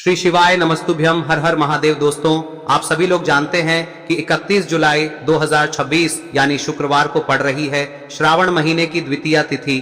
श्री शिवाय नमस्तुभ्यम। हर हर महादेव। दोस्तों, आप सभी लोग जानते हैं कि 31 जुलाई 2026 यानी शुक्रवार को पड़ रही है श्रावण महीने की द्वितीया तिथि।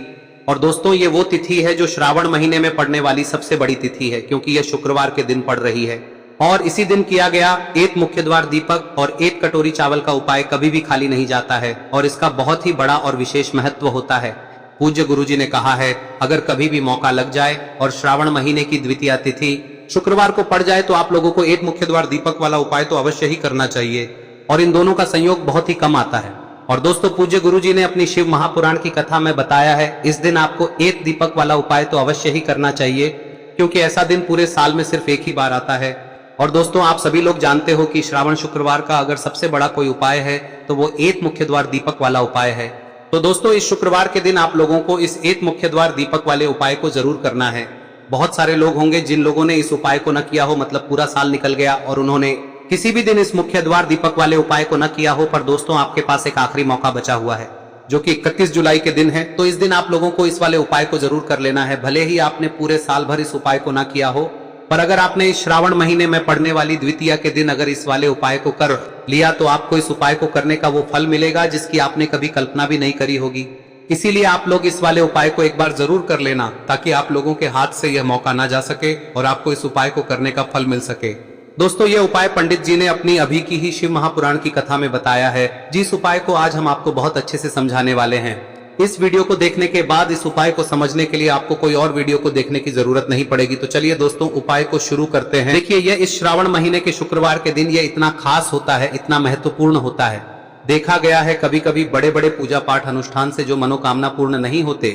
और दोस्तों, ये वो तिथि है जो श्रावण महीने में पड़ने वाली सबसे बड़ी तिथि है, क्योंकि यह शुक्रवार के दिन पड़ रही है। और इसी दिन किया गया एक मुख्य द्वार दीपक और एक कटोरी चावल का उपाय कभी भी खाली नहीं जाता है, और इसका बहुत ही बड़ा और विशेष महत्व होता है। पूज्य गुरुजी ने कहा है, अगर कभी भी मौका लग जाए और श्रावण महीने की द्वितीया तिथि शुक्रवार को पड़ जाए तो आप लोगों को एक मुख्य द्वार दीपक वाला उपाय तो अवश्य ही करना चाहिए। और इन दोनों का संयोग बहुत ही कम आता है। और दोस्तों, पूज्य गुरुजी ने अपनी शिव महापुराण की कथा में बताया है, इस दिन आपको एक दीपक वाला उपाय तो अवश्य ही करना चाहिए, क्योंकि ऐसा दिन पूरे साल में सिर्फ एक ही बार आता है। और दोस्तों, आप सभी लोग जानते हो कि श्रावण शुक्रवार का अगर सबसे बड़ा कोई उपाय है तो वो एक मुख्य द्वार दीपक वाला उपाय है। तो दोस्तों, इस शुक्रवार के दिन आप लोगों को इस एक मुख्य द्वार दीपक वाले उपाय को जरूर करना है। बहुत सारे लोग होंगे जिन लोगों ने इस उपाय को न किया हो, मतलब पूरा साल निकल गया और उन्होंने किसी भी दिन इस मुख्य द्वार दीपक वाले उपाय को न किया हो। पर दोस्तों, आपके पास एक आखिरी मौका बचा हुआ है, जो कि 31 जुलाई के दिन है। तो इस दिन आप लोगों को इस वाले उपाय को जरूर कर लेना है। भले ही आपने पूरे साल भर इस उपाय को न किया हो, पर अगर आपने इस श्रावण महीने में पड़ने वाली द्वितीया के दिन अगर इस वाले उपाय को कर लिया तो आपको इस उपाय को करने का वो फल मिलेगा जिसकी आपने कभी कल्पना भी नहीं करी होगी। इसीलिए आप लोग इस वाले उपाय को एक बार जरूर कर लेना, ताकि आप लोगों के हाथ से यह मौका ना जा सके और आपको इस उपाय को करने का फल मिल सके। दोस्तों, यह उपाय पंडित जी ने अपनी अभी की ही शिव महापुराण की कथा में बताया है, जिस उपाय को आज हम आपको बहुत अच्छे से समझाने वाले हैं। इस वीडियो को देखने के बाद इस उपाय को समझने के लिए आपको कोई और वीडियो को देखने की जरूरत नहीं पड़ेगी। तो चलिए दोस्तों, उपाय को शुरू करते हैं। देखिए, यह इस श्रावण महीने के शुक्रवार के दिन यह इतना खास होता है, इतना महत्वपूर्ण होता है। देखा गया है कभी कभी बड़े बड़े पूजा पाठ अनुष्ठान से जो मनोकामना पूर्ण नहीं होते,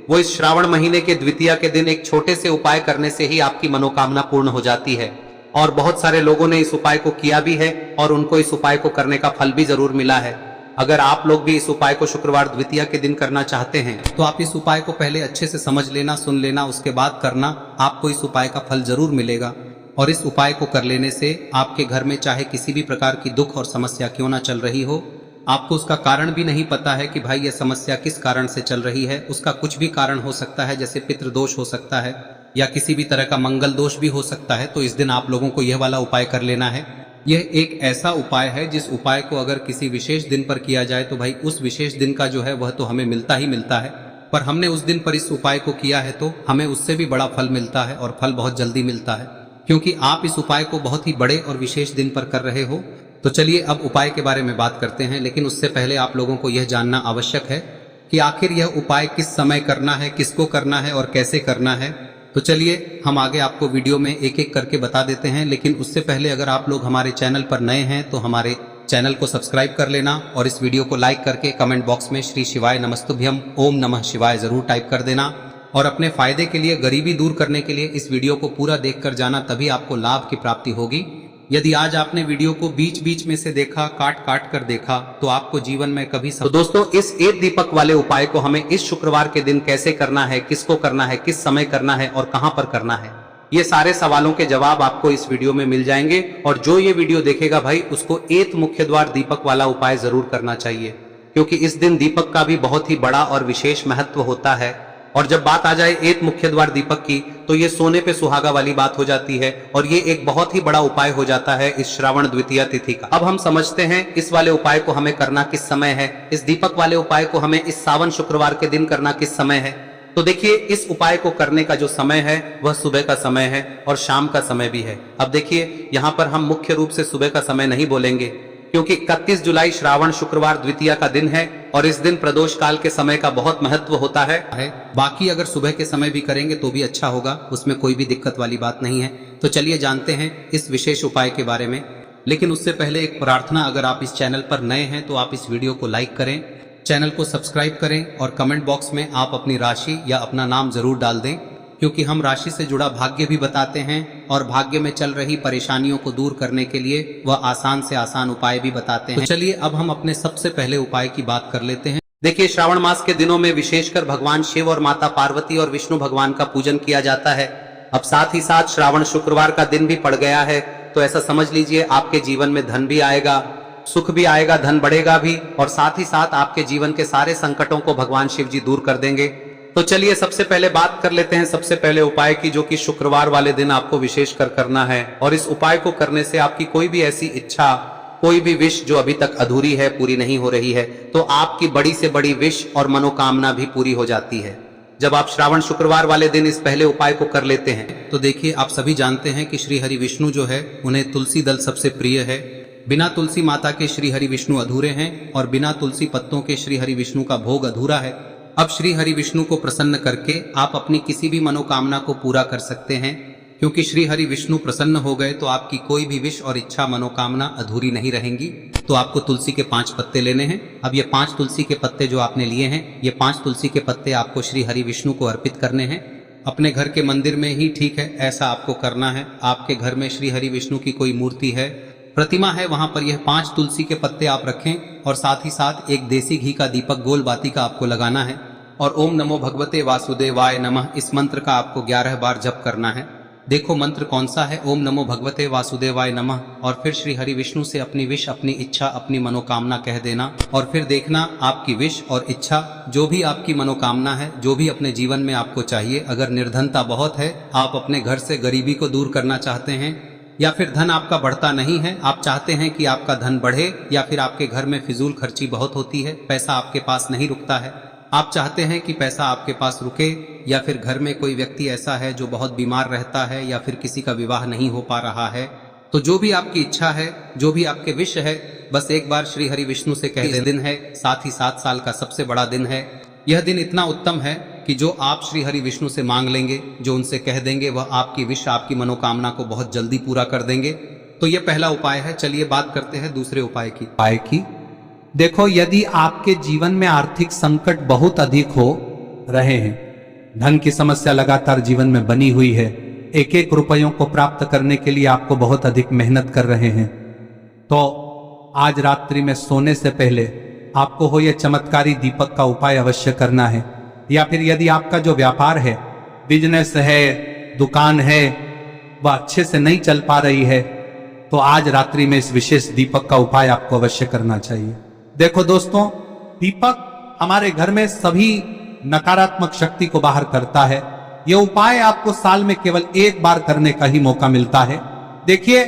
वो इस श्रावण महीने के द्वितीया के दिन एक छोटे से उपाय करने से ही आपकी मनोकामना पूर्ण हो जाती है। और बहुत सारे लोगों ने इस उपाय को किया भी है और उनको इस उपाय को करने का फल भी जरूर मिला है। अगर आप लोग भी इस उपाय को शुक्रवार द्वितीया के दिन करना चाहते हैं तो आप इस उपाय को पहले अच्छे से समझ लेना, सुन लेना, उसके बाद करना। आपको इस उपाय का फल जरूर मिलेगा। और इस उपाय को कर लेने से आपके घर में चाहे किसी भी प्रकार की दुख और समस्या क्यों ना चल रही हो, आपको उसका कारण भी नहीं पता है कि भाई यह समस्या किस कारण से चल रही है, उसका कुछ भी कारण हो सकता है, जैसे पितृदोष हो सकता है या किसी भी तरह का मंगल दोष भी हो सकता है। तो इस दिन आप लोगों को यह वाला उपाय कर लेना है। यह एक ऐसा उपाय है जिस उपाय को अगर किसी विशेष दिन पर किया जाए तो भाई उस विशेष दिन का जो है वह तो हमें मिलता ही मिलता है। पर हमने उस दिन पर इस उपाय को किया है तो हमें उससे भी बड़ा फल मिलता है, और फल बहुत जल्दी मिलता है, क्योंकि आप इस उपाय को बहुत ही बड़े और विशेष दिन पर कर रहे हो। तो चलिए अब उपाय के बारे में बात करते हैं, लेकिन उससे पहले आप लोगों को यह जानना आवश्यक है कि आखिर यह उपाय किस समय करना है, किसको करना है और कैसे करना है। तो चलिए हम आगे आपको वीडियो में एक एक करके बता देते हैं। लेकिन उससे पहले अगर आप लोग हमारे चैनल पर नए हैं तो हमारे चैनल को सब्सक्राइब कर लेना, और इस वीडियो को लाइक करके कमेंट बॉक्स में श्री शिवाय नमस्तुभ्यम ओम नमः शिवाय जरूर टाइप कर देना। और अपने फायदे के लिए, गरीबी दूर करने के लिए इस वीडियो को पूरा देखकर जाना, तभी आपको लाभ की प्राप्ति होगी। यदि आज आपने वीडियो को बीच बीच में से देखा, काट काट कर देखा, तो आपको जीवन में कभी तो दोस्तों, इस एक दीपक वाले उपाय को हमें इस शुक्रवार के दिन कैसे करना है, किसको करना है, किस समय करना है और कहां पर करना है, ये सारे सवालों के जवाब आपको इस वीडियो में मिल जाएंगे। और जो ये वीडियो देखेगा भाई, उसको एक मुख्य द्वार दीपक वाला उपाय जरूर करना चाहिए, क्योंकि इस दिन दीपक का भी बहुत ही बड़ा और विशेष महत्व होता है। और जब बात आ जाए एक मुख्य द्वार दीपक की, तो ये सोने पे सुहागा वाली बात हो जाती है, और ये एक बहुत ही बड़ा उपाय हो जाता है इस श्रावण द्वितीया तिथि का। अब हम समझते हैं इस वाले उपाय को हमें करना किस समय है, इस दीपक वाले उपाय को हमें इस सावन शुक्रवार के दिन करना किस समय है। तो देखिए, इस उपाय को करने का जो समय है वह सुबह का समय है और शाम का समय भी है। अब देखिए, यहाँ पर हम मुख्य रूप से सुबह का समय नहीं बोलेंगे, क्योंकि 31 जुलाई श्रावण शुक्रवार द्वितीया का दिन है और इस दिन प्रदोष काल के समय का बहुत महत्व होता है। बाकी अगर सुबह के समय भी करेंगे तो भी अच्छा होगा, उसमें कोई भी दिक्कत वाली बात नहीं है। तो चलिए जानते हैं इस विशेष उपाय के बारे में। लेकिन उससे पहले एक प्रार्थना, अगर आप इस चैनल पर नए हैं तो आप इस वीडियो को लाइक करें, चैनल को सब्सक्राइब करें, और कमेंट बॉक्स में आप अपनी राशि या अपना नाम जरूर डाल दें, क्योंकि हम राशि से जुड़ा भाग्य भी बताते हैं और भाग्य में चल रही परेशानियों को दूर करने के लिए वह आसान से आसान उपाय भी बताते हैं। तो चलिए अब हम अपने सबसे पहले उपाय की बात कर लेते हैं। देखिए, श्रावण मास के दिनों में विशेषकर भगवान शिव और माता पार्वती और विष्णु भगवान का पूजन किया जाता है। अब साथ ही साथ श्रावण शुक्रवार का दिन भी पड़ गया है, तो ऐसा समझ लीजिए आपके जीवन में धन भी आएगा, सुख भी आएगा, धन बढ़ेगा भी, और साथ ही साथ आपके जीवन के सारे संकटों को भगवान शिव जी दूर कर देंगे। तो चलिए सबसे पहले बात कर लेते हैं सबसे पहले उपाय की, जो कि शुक्रवार वाले दिन आपको विशेष कर करना है। और इस उपाय को करने से आपकी कोई भी ऐसी इच्छा, कोई भी विश जो अभी तक अधूरी है, पूरी नहीं हो रही है, तो आपकी बड़ी से बड़ी विश और मनोकामना भी पूरी हो जाती है जब आप श्रावण शुक्रवार वाले दिन इस पहले उपाय को कर लेते हैं। तो देखिए, आप सभी जानते हैं कि श्री हरि विष्णु जो है उन्हें तुलसी दल सबसे प्रिय है। बिना तुलसी माता के श्री हरि विष्णु अधूरे हैं और बिना तुलसी पत्तों के श्री हरि विष्णु का भोग अधूरा है। अब श्री हरि विष्णु को प्रसन्न करके आप अपनी किसी भी मनोकामना को पूरा कर सकते हैं, क्योंकि श्री हरि विष्णु प्रसन्न हो गए तो आपकी कोई भी विश और इच्छा मनोकामना अधूरी नहीं रहेंगी। तो आपको तुलसी के 5 पत्ते लेने हैं। अब ये 5 तुलसी के पत्ते जो आपने लिए हैं, ये 5 तुलसी के पत्ते आपको श्री हरि विष्णु को अर्पित करने हैं। अपने घर के मंदिर में ही ठीक है, ऐसा आपको करना है। आपके घर में श्री हरि विष्णु की कोई मूर्ति है, प्रतिमा है, वहां पर यह 5 तुलसी के पत्ते आप रखें और साथ ही साथ एक देसी घी का दीपक गोल बाती का आपको लगाना है और ओम नमो भगवते वासुदेवाय नमः इस मंत्र का आपको 11 बार जप करना है। देखो मंत्र कौन सा है, ओम नमो भगवते वासुदेवाय नमः, और फिर श्री हरि विष्णु से अपनी विश, अपनी इच्छा, अपनी मनोकामना कह देना और फिर देखना आपकी विश और इच्छा, जो भी आपकी मनोकामना है, जो भी अपने जीवन में आपको चाहिए। अगर निर्धनता बहुत है, आप अपने घर से गरीबी को दूर करना चाहते हैं, या फिर धन आपका बढ़ता नहीं है, आप चाहते हैं कि आपका धन बढ़े, या फिर आपके घर में फिजूल खर्ची बहुत होती है, पैसा आपके पास नहीं रुकता है, आप चाहते हैं कि पैसा आपके पास रुके, या फिर घर में कोई व्यक्ति ऐसा है जो बहुत बीमार रहता है, या फिर किसी का विवाह नहीं हो पा रहा है, तो जो भी आपकी इच्छा है, जो भी आपके विश है, बस एक बार श्री हरि विष्णु से कह दें। दिन है, साथ ही 7 साल का सबसे बड़ा दिन है। यह दिन इतना उत्तम है कि जो आप श्री हरि विष्णु से मांग लेंगे, जो उनसे कह देंगे, वह आपकी विश, आपकी मनोकामना को बहुत जल्दी पूरा कर देंगे। तो यह पहला उपाय है। चलिए बात करते हैं दूसरे उपाय की। देखो, यदि आपके जीवन में आर्थिक संकट बहुत अधिक हो रहे हैं, धन की समस्या लगातार जीवन में बनी हुई है, एक एक रुपयों को प्राप्त करने के लिए आपको बहुत अधिक मेहनत कर रहे हैं, तो आज रात्रि में सोने से पहले आपको हो यह चमत्कारी दीपक का उपाय अवश्य करना है। या फिर यदि आपका जो व्यापार है, बिजनेस है, दुकान है, वह अच्छे से नहीं चल पा रही है, तो आज रात्रि में इस विशेष दीपक का उपाय आपको अवश्य करना चाहिए। देखो दोस्तों, दीपक हमारे घर में सभी नकारात्मक शक्ति को बाहर करता है। यह उपाय आपको साल में केवल एक बार करने का ही मौका मिलता है। देखिए,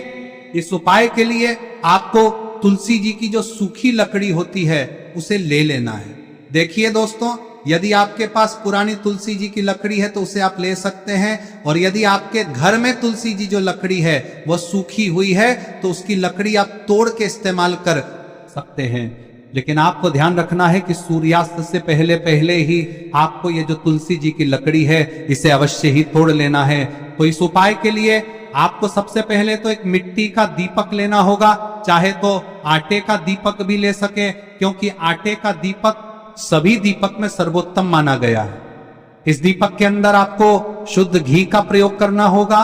इस उपाय के लिए आपको तुलसी जी की जो सूखी लकड़ी होती है उसे ले लेना है। देखिए दोस्तों, यदि आपके पास पुरानी तुलसी जी की लकड़ी है तो उसे आप ले सकते हैं, और यदि आपके घर में तुलसी जी जो लकड़ी है वह सूखी हुई है तो उसकी लकड़ी आप तोड़ के इस्तेमाल कर सकते हैं। लेकिन आपको ध्यान रखना है कि सूर्यास्त से पहले पहले ही आपको ये जो तुलसी जी की लकड़ी है इसे अवश्य ही तोड़ लेना है। तो इस उपाय के लिए आपको सबसे पहले तो एक मिट्टी का दीपक लेना होगा, चाहे तो आटे का दीपक भी ले सके, क्योंकि आटे का दीपक सभी दीपक में सर्वोत्तम माना गया है। इस दीपक के अंदर आपको शुद्ध घी का प्रयोग करना होगा,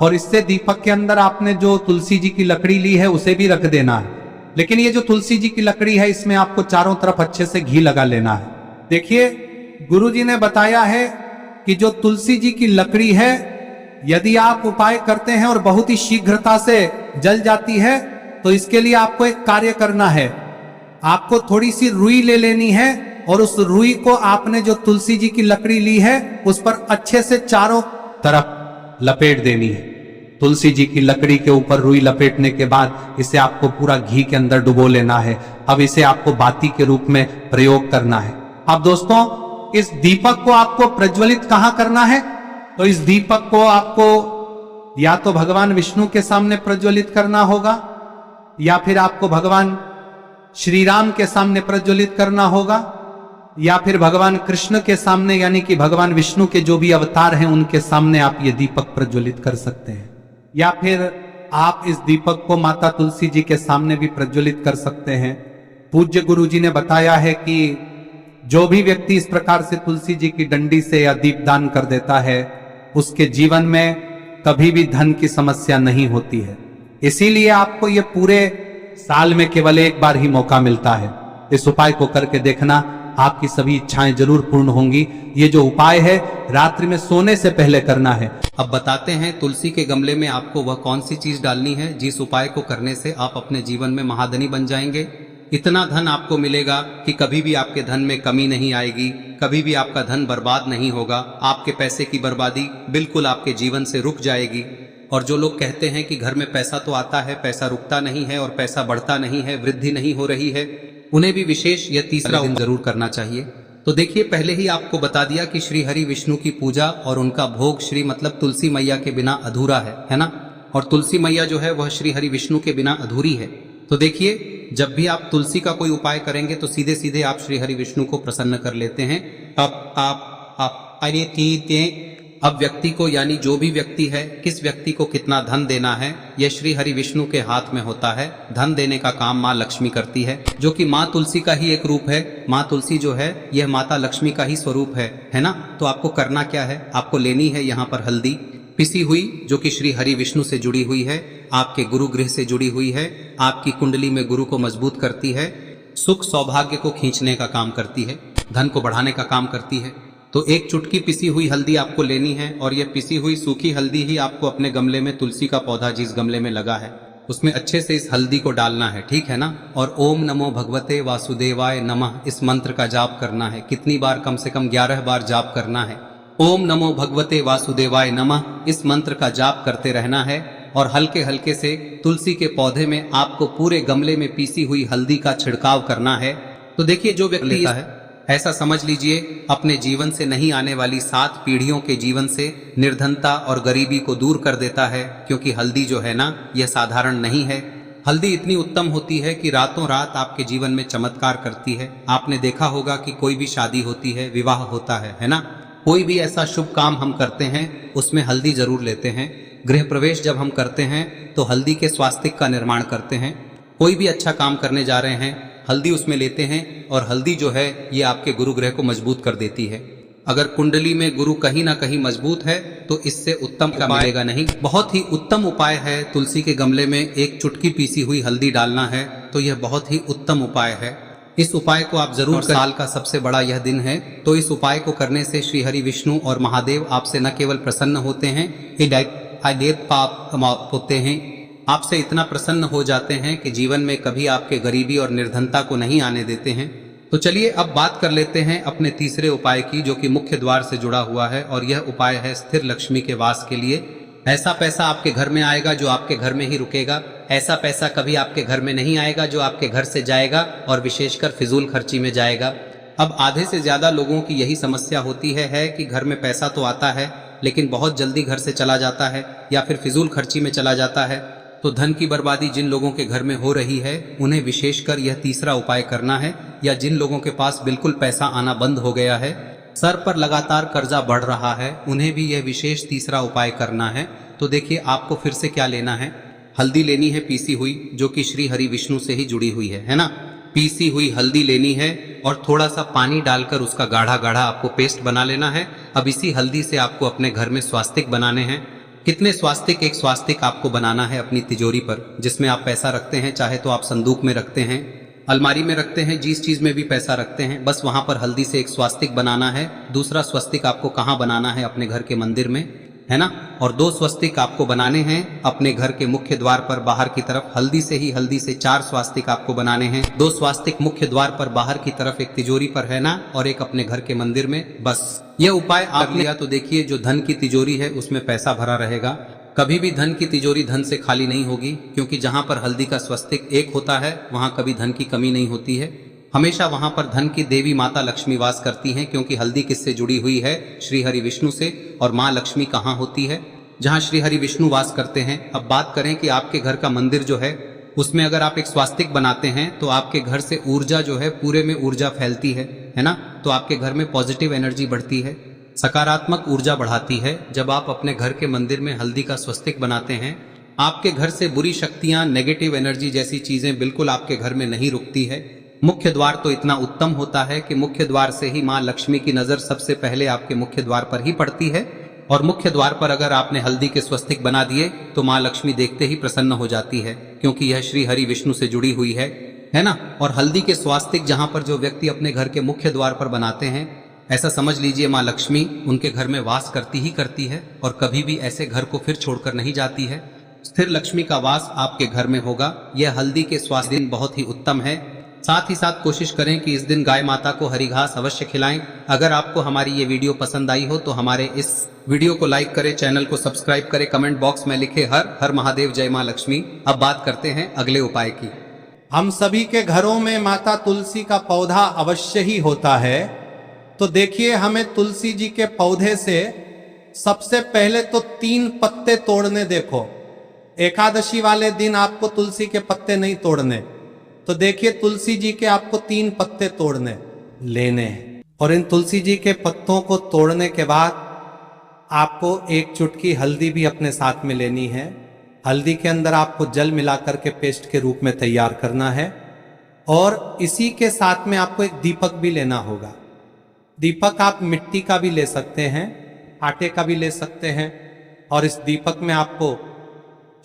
और इससे दीपक के अंदर आपने जो तुलसी जी की लकड़ी ली है उसे भी रख देना है। लेकिन ये जो तुलसी जी की लकड़ी है, इसमें आपको चारों तरफ अच्छे से घी लगा लेना है। देखिए, गुरुजी ने बताया है कि जो तुलसी जी की लकड़ी है, यदि आप उपाय करते हैं और बहुत ही शीघ्रता से जल जाती है, तो इसके लिए आपको एक कार्य करना है। आपको थोड़ी सी रुई ले लेनी है और उस रुई को आपने जो तुलसी जी की लकड़ी ली है उस पर अच्छे से चारों तरफ लपेट देनी है। तुलसी जी की लकड़ी के ऊपर रुई लपेटने के बाद इसे आपको पूरा घी के अंदर डुबो लेना है। अब इसे आपको बाती के रूप में प्रयोग करना है। अब दोस्तों, इस दीपक को आपको प्रज्वलित कहां करना है? तो इस दीपक को आपको या तो भगवान विष्णु के सामने प्रज्वलित करना होगा, या फिर आपको भगवान श्री राम के सामने प्रज्वलित करना होगा, या फिर भगवान कृष्ण के सामने, यानी कि भगवान विष्णु के जो भी अवतार हैं उनके सामने आप ये दीपक प्रज्वलित कर सकते हैं। या फिर आप इस दीपक को माता तुलसी जी के सामने भी प्रज्वलित कर सकते हैं। पूज्य गुरु जी ने बताया है कि जो भी व्यक्ति इस प्रकार से तुलसी जी की डंडी से या दीपदान कर देता है, उसके जीवन में कभी भी धन की समस्या नहीं होती है। इसीलिए आपको ये पूरे साल में केवल एक बार ही मौका मिलता है। इस उपाय को करके देखना, आपकी सभी इच्छाएं जरूर पूर्ण होंगी। ये जो उपाय है रात्रि में सोने से पहले करना है। अब बताते हैं तुलसी के गमले में आपको वह कौन सी चीज डालनी है जिस उपाय को करने से आप अपने जीवन में महाधनी बन जाएंगे। इतना धन आपको मिलेगा कि कभी भी आपके धन में कमी नहीं आएगी, कभी भी आपका धन बर्बाद नहीं होगा। आपके पैसे की बर्बादी बिल्कुल आपके जीवन से रुक जाएगी। और जो लोग कहते हैं कि घर में पैसा तो आता है, पैसा रुकता नहीं है और पैसा बढ़ता नहीं है, वृद्धि नहीं हो रही है, उन्हें भी विशेष यह तीसरा दिन जरूर करना चाहिए। तो देखिए, पहले ही आपको बता दिया कि श्री हरि विष्णु की पूजा और उनका भोग श्री मतलब तुलसी मैया के बिना अधूरा है ना। और तुलसी मैया जो है वह श्री हरि विष्णु के बिना अधूरी है। तो देखिए, जब भी आप तुलसी का कोई उपाय करेंगे तो सीधे सीधे आप श्री हरि विष्णु को प्रसन्न कर लेते हैं। अब व्यक्ति को, यानी जो भी व्यक्ति है, किस व्यक्ति को कितना धन देना है, यह श्री हरि विष्णु के हाथ में होता है। धन देने का काम माँ लक्ष्मी करती है, जो कि माँ तुलसी का ही एक रूप है। माँ तुलसी जो है यह माता लक्ष्मी का ही स्वरूप है ना। तो आपको करना क्या है, आपको लेनी है यहाँ पर हल्दी पिसी हुई, जो कि श्री हरि विष्णु से जुड़ी हुई है, आपके गुरु गृह से जुड़ी हुई है, आपकी कुंडली में गुरु को मजबूत करती है, सुख सौभाग्य को खींचने का काम करती है, धन को बढ़ाने का काम करती है। तो एक चुटकी पिसी हुई हल्दी आपको लेनी है और यह पिसी हुई सूखी हल्दी ही आपको अपने गमले में, तुलसी का पौधा जिस गमले में लगा है उसमें अच्छे से इस हल्दी को डालना है, ठीक है ना। और ओम नमो भगवते वासुदेवाय नमः इस मंत्र का जाप करना है। कितनी बार? कम से कम 11 बार जाप करना है। ओम नमो भगवते वासुदेवाय नमः इस मंत्र का जाप करते रहना है और हल्के हल्के से तुलसी के पौधे में आपको पूरे गमले में पीसी हुई हल्दी का छिड़काव करना है। तो देखिए, जो व्यक्ति लेता है, ऐसा समझ लीजिए अपने जीवन से नहीं आने वाली 7 पीढ़ियों के जीवन से निर्धनता और गरीबी को दूर कर देता है। क्योंकि हल्दी जो है ना, यह साधारण नहीं है। हल्दी इतनी उत्तम होती है कि रातों रात आपके जीवन में चमत्कार करती है। आपने देखा होगा कि कोई भी शादी होती है, विवाह होता है ना, कोई भी ऐसा शुभ काम हम करते हैं उसमें हल्दी जरूर लेते हैं। गृह प्रवेश जब हम करते हैं तो हल्दी के स्वास्तिक का निर्माण करते हैं। कोई भी अच्छा काम करने जा रहे हैं, हल्दी उसमें लेते हैं और हल्दी जो है ये आपके गुरु ग्रह को मजबूत कर देती है। अगर कुंडली में गुरु कहीं ना कहीं मजबूत है तो इससे उत्तम का मिलेगा नहीं। बहुत ही उत्तम उपाय है, तुलसी के गमले में एक चुटकी पीसी हुई हल्दी डालना है, तो यह बहुत ही उत्तम उपाय है। इस उपाय को आप जरूर करें। साल का सबसे बड़ा यह दिन है, तो इस उपाय को करने से श्री हरि विष्णु और महादेव आपसे न केवल प्रसन्न होते हैं, पाप होते हैं, आपसे इतना प्रसन्न हो जाते हैं कि जीवन में कभी आपके गरीबी और निर्धनता को नहीं आने देते हैं। तो चलिए अब बात कर लेते हैं अपने तीसरे उपाय की, जो कि मुख्य द्वार से जुड़ा हुआ है। और यह उपाय है स्थिर लक्ष्मी के वास के लिए। ऐसा पैसा आपके घर में आएगा जो आपके घर में ही रुकेगा। ऐसा पैसा कभी आपके घर में नहीं आएगा जो आपके घर से जाएगा और विशेषकर फिजूल खर्ची में जाएगा। अब आधे से ज्यादा लोगों की यही समस्या होती है कि घर में पैसा तो आता है लेकिन बहुत जल्दी घर से चला जाता है या फिर फिजूल खर्ची में चला जाता है। तो धन की बर्बादी जिन लोगों के घर में हो रही है उन्हें विशेषकर यह तीसरा उपाय करना है। या जिन लोगों के पास बिल्कुल पैसा आना बंद हो गया है, सर पर लगातार कर्जा बढ़ रहा है, उन्हें भी यह विशेष तीसरा उपाय करना है। तो देखिए, आपको फिर से क्या लेना है, हल्दी लेनी है पीसी हुई, जो कि श्री हरि विष्णु से ही जुड़ी हुई है ना। पीसी हुई हल्दी लेनी है और थोड़ा सा पानी डालकर उसका गाढ़ा गाढ़ा आपको पेस्ट बना लेना है। अब इसी हल्दी से आपको अपने घर में स्वास्तिक बनाने हैं। कितने स्वास्तिक? एक स्वास्तिक आपको बनाना है अपनी तिजोरी पर, जिसमें आप पैसा रखते हैं। चाहे तो आप संदूक में रखते हैं, अलमारी में रखते हैं, जिस चीज में भी पैसा रखते हैं, बस वहां पर हल्दी से एक स्वास्तिक बनाना है। दूसरा स्वस्तिक आपको कहाँ बनाना है? अपने घर के मंदिर में, है ना। और 2 स्वस्तिक आपको बनाने हैं अपने घर के मुख्य द्वार पर बाहर की तरफ। हल्दी से 4 स्वास्तिक आपको बनाने हैं। 2 स्वास्तिक मुख्य द्वार पर बाहर की तरफ, एक तिजोरी पर, है ना, और एक अपने घर के मंदिर में। बस यह उपाय आप लिया तो देखिए, जो धन की तिजोरी है उसमें पैसा भरा रहेगा। कभी भी धन की तिजोरी धन से खाली नहीं होगी, क्योंकि जहां पर हल्दी का स्वस्तिक एक होता है वहां कभी धन की कमी नहीं होती है। हमेशा वहां पर धन की देवी माता लक्ष्मी वास करती हैं, क्योंकि हल्दी किससे जुड़ी हुई है? श्री हरि विष्णु से। और माँ लक्ष्मी कहाँ होती है? जहाँ श्री हरि विष्णु वास करते हैं। अब बात करें कि आपके घर का मंदिर जो है उसमें अगर आप एक स्वास्तिक बनाते हैं तो आपके घर से ऊर्जा जो है, पूरे में ऊर्जा फैलती है ना। तो आपके घर में पॉजिटिव एनर्जी बढ़ती है, सकारात्मक ऊर्जा बढ़ाती है। जब आप अपने घर के मंदिर में हल्दी का स्वस्तिक बनाते हैं, आपके घर से बुरी शक्तियां, नेगेटिव एनर्जी जैसी चीजें बिल्कुल आपके घर में नहीं रुकती है। मुख्य द्वार तो इतना उत्तम होता है कि मुख्य द्वार से ही माँ लक्ष्मी की नजर सबसे पहले आपके मुख्य द्वार पर ही पड़ती है। और मुख्य द्वार पर अगर आपने हल्दी के स्वस्तिक बना दिए तो माँ लक्ष्मी देखते ही प्रसन्न हो जाती है, क्योंकि यह श्री हरि विष्णु से जुड़ी हुई है ना। और हल्दी के स्वास्तिक जहां पर जो व्यक्ति अपने घर के मुख्य द्वार पर बनाते हैं, ऐसा समझ लीजिए माँ लक्ष्मी उनके घर में वास करती ही करती है और कभी भी ऐसे घर को फिर छोड़कर नहीं जाती है। स्थिर लक्ष्मी का वास आपके घर में होगा। यह हल्दी के स्वास्थ्य दिन बहुत ही उत्तम है। साथ ही साथ कोशिश करें कि इस दिन गाय माता को हरी घास अवश्य खिलाएं। अगर आपको हमारी ये वीडियो पसंद आई हो तो हमारे इस वीडियो को लाइक करें, चैनल को सब्सक्राइब करें, कमेंट बॉक्स में लिखे हर हर महादेव, जय मां लक्ष्मी। अब बात करते हैं अगले उपाय की। हम सभी के घरों में माता तुलसी का पौधा अवश्य ही होता है। तो देखिए, हमें तुलसी जी के पौधे से सबसे पहले तो 3 पत्ते तोड़ने। देखो, एकादशी वाले दिन आपको तुलसी के पत्ते नहीं तोड़ने, तो देखिए तुलसी जी के आपको 3 पत्ते तोड़ने लेने हैं। और इन तुलसी जी के पत्तों को तोड़ने के बाद आपको 1 चुटकी हल्दी भी अपने साथ में लेनी है। हल्दी के अंदर आपको जल मिलाकर के पेस्ट के रूप में तैयार करना है। और इसी के साथ में आपको एक दीपक भी लेना होगा। दीपक आप मिट्टी का भी ले सकते हैं, आटे का भी ले सकते हैं। और इस दीपक में आपको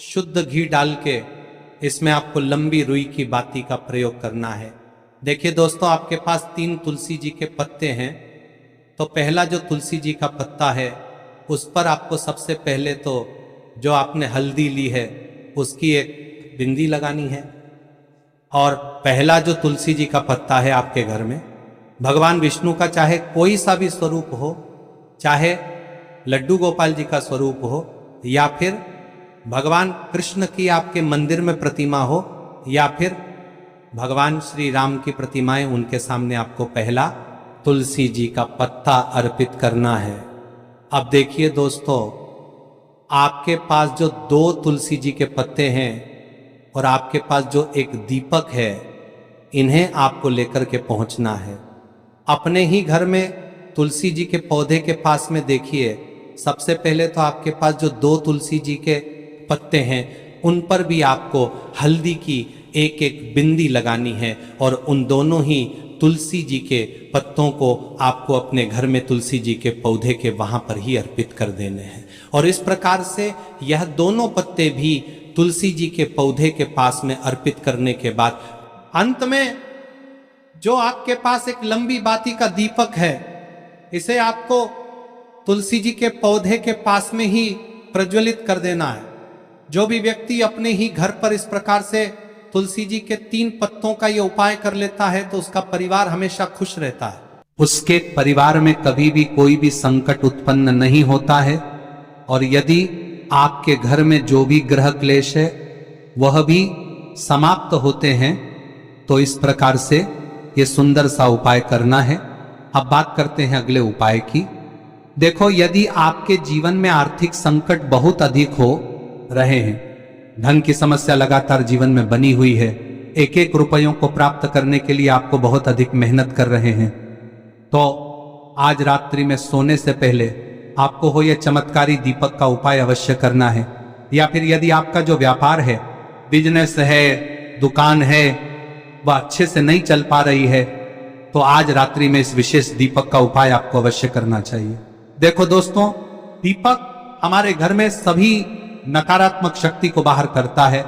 शुद्ध घी डाल के इसमें आपको लंबी रुई की बाती का प्रयोग करना है। देखिए दोस्तों, आपके पास 3 तुलसी जी के पत्ते हैं। तो पहला जो तुलसी जी का पत्ता है उस पर आपको सबसे पहले तो जो आपने हल्दी ली है उसकी एक बिंदी लगानी है। और पहला जो तुलसी जी का पत्ता है आपके घर में, भगवान विष्णु का चाहे कोई सा भी स्वरूप हो, चाहे लड्डू गोपाल जी का स्वरूप हो, या फिर भगवान कृष्ण की आपके मंदिर में प्रतिमा हो, या फिर भगवान श्री राम की प्रतिमाएं, उनके सामने आपको पहला तुलसी जी का पत्ता अर्पित करना है। अब देखिए दोस्तों, आपके पास जो 2 तुलसी जी के पत्ते हैं और आपके पास जो एक दीपक है, इन्हें आपको लेकर के पहुंचना है। अपने ही घर में तुलसी जी के पौधे के पास में देखिए, सबसे पहले तो आपके पास जो 2 तुलसी जी के पत्ते हैं उन पर भी आपको हल्दी की एक एक बिंदी लगानी है। और उन दोनों ही तुलसी जी के पत्तों को आपको अपने घर में तुलसी जी के पौधे के वहां पर ही अर्पित कर देने हैं। और इस प्रकार से यह दोनों पत्ते भी तुलसी जी के पौधे के पास में अर्पित करने के बाद अंत में जो आपके पास एक लंबी बाती का दीपक है, इसे आपको तुलसी जी के पौधे के पास में ही प्रज्वलित कर देना है। जो भी व्यक्ति अपने ही घर पर इस प्रकार से तुलसी जी के 3 पत्तों का ये उपाय कर लेता है तो उसका परिवार हमेशा खुश रहता है। उसके परिवार में कभी भी कोई भी संकट उत्पन्न नहीं होता है। और यदि आपके घर में जो भी ग्रह क्लेश है वह भी समाप्त होते हैं। तो इस प्रकार से ये सुंदर सा उपाय करना है। अब बात करते हैं अगले उपाय की। देखो, यदि आपके जीवन में आर्थिक संकट बहुत अधिक हो रहे हैं, धन की समस्या लगातार जीवन में बनी हुई है, एक एक रुपयों को प्राप्त करने के लिए आपको बहुत अधिक मेहनत कर रहे हैं, तो आज रात्रि में सोने से पहले आपको हो यह चमत्कारी दीपक का उपाय अवश्य करना है। या फिर यदि आपका जो व्यापार है, बिजनेस है, दुकान है, वह अच्छे से नहीं चल पा रही है, तो आज रात्रि में इस विशेष दीपक का उपाय आपको अवश्य करना चाहिए। देखो दोस्तों, दीपक हमारे घर में सभी नकारात्मक शक्ति को बाहर करता है।